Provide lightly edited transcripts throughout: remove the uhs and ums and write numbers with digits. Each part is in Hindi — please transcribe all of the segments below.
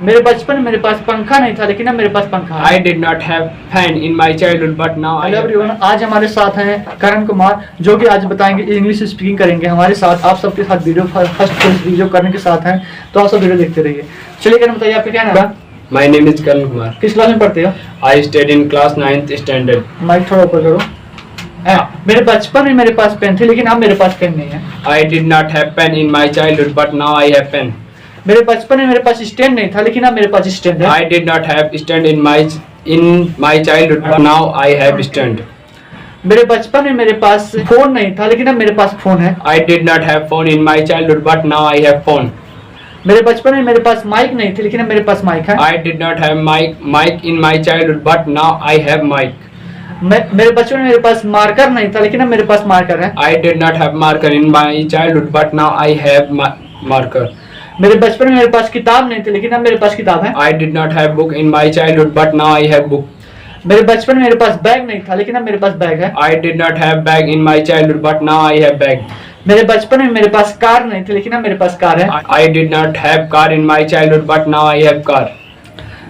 मेरे बचपन में मेरे पास पंखा नहीं था, लेकिन अब मेरे पास पंखा है। I did not have fan in my childhood, but now I hello have. Everyone, आज हमारे साथ हैं करण कुमार, जो कि आज बताएंगे, इंग्लिश स्पीकिंग करेंगे हमारे साथ। आप सबके साथ वीडियो फर्स्ट वीडियो करने के साथ हैं, तो आप सब वीडियो देखते रहिए। चलिए करण, बताइए आपका क्या नाम है? My name is Karan Kumar. किस क्लास में पढ़ते हो? I studied in class 9th standard. Mic थोड़ा ऊपर करो। मेरे बचपन में मेरे पास पेन थी, लेकिन अब मेरे पास पेन नहीं है। I did not have pen in my childhood, but now I have pen. मेरे बचपन में मेरे पास स्टैंड नहीं था, लेकिन अब मेरे पास स्टैंड है। I did not have stand in my childhood, but now I have stand. मेरे बचपन में मेरे पास फोन नहीं था, लेकिन अब मेरे पास फोन है। I did not have phone in my childhood, but now I have phone. मेरे बचपन में मेरे पास माइक नहीं थी, लेकिन अब मेरे पास माइक है। I did not have mic in my childhood, but now I have mic. मेरे बचपन में मेरे पास मार्कर नहीं था, लेकिन अब मेरे पास मार्कर है। I did not have marker in my childhood, but now I have marker. मेरे बचपन में मेरे पास किताब नहीं थी, लेकिन अब मेरे पास किताब है। I did not have book in my childhood, but now I have book. मेरे बचपन में मेरे पास बैग नहीं था, लेकिन अब मेरे पास बैग है। I did not have bag in my childhood, but now I have bag. मेरे बचपन में मेरे पास कार नहीं थी, लेकिन अब मेरे पास कार है। I did not have car in my childhood, but now I have car.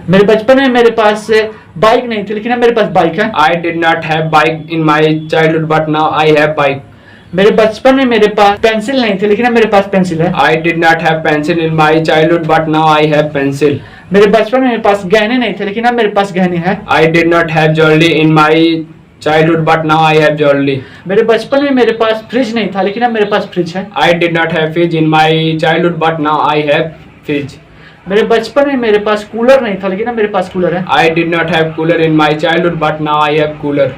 मेरे बचपन में मेरे पास बाइक नहीं थी, लेकिन अब मेरे पास बाइक है। I did not have bike in my childhood, but now I have bike. मेरे बचपन में मेरे पास पेंसिल नहीं थी, लेकिन अब मेरे पास पेंसिल है। I did not have pencil in my childhood, but now I have pencil. मेरे बचपन में मेरे पास गहने नहीं थे, लेकिन अब मेरे पास गहने हैं। I did not have jewelry in my childhood, but now I have jewelry. मेरे बचपन में मेरे पास फ्रिज नहीं था, लेकिन अब मेरे पास फ्रिज है। I did not have fridge in my childhood, but now I have fridge. मेरे बचपन में मेरे पास कूलर नहीं था, लेकिन अब मेरे पास कूलर है। I did not have cooler in my childhood, but now I have cooler.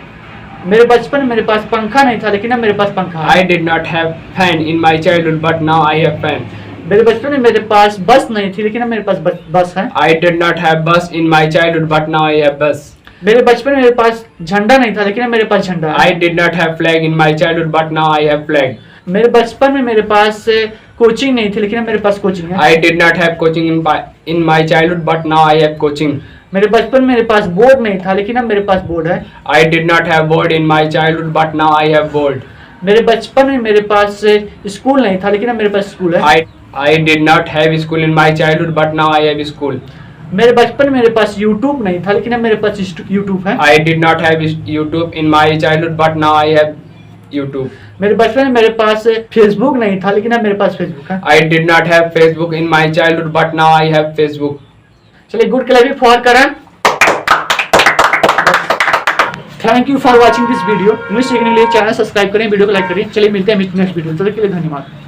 मेरे बचपन में मेरे पास पंखा नहीं था, लेकिन अब मेरे पास पंखा है। I did not have fan in my childhood, but now I have fan. मेरे बचपन में मेरे पास बस नहीं थी, लेकिन अब मेरे पास बस है। I did not have bus in my childhood, but now I have bus. मेरे बचपन में मेरे पास झंडा नहीं था, लेकिन अब मेरे पास झंडा है। I did not have flag in my childhood, but now I have flag. मेरे बचपन में मेरे पास कोचिंग नहीं थी, लेकिन अब मेरे पास कोचिंग है। I did not have coaching in my childhood, but now I have coaching. मेरे बचपन में मेरे पास बोर्ड नहीं था, लेकिन अब मेरे पास बोर्ड है। I did not have board in my childhood, but now I have board. मेरे बचपन में मेरे पास स्कूल नहीं था, लेकिन अब मेरे पास स्कूल है। I did not have school in my childhood, but now I have school. मेरे बचपन में मेरे पास यूट्यूब नहीं था, लेकिन अब मेरे पास यूट्यूब है। I did not have YouTube in my childhood, but now I have YouTube. मेरे बचपन में मेरे पास फेसबुक नहीं था, लेकिन अब मेरे पास फेसबुक है। I did not have Facebook in my childhood, but now I have Facebook. चलिए, good clapping for Karan. Thank you for watching this video. English सीखने के लिए चैनल सब्सक्राइब करें, वीडियो को लाइक करें। चलिए, मिलते हैं नेक्स्ट वीडियो। तब तक के लिए धन्यवाद।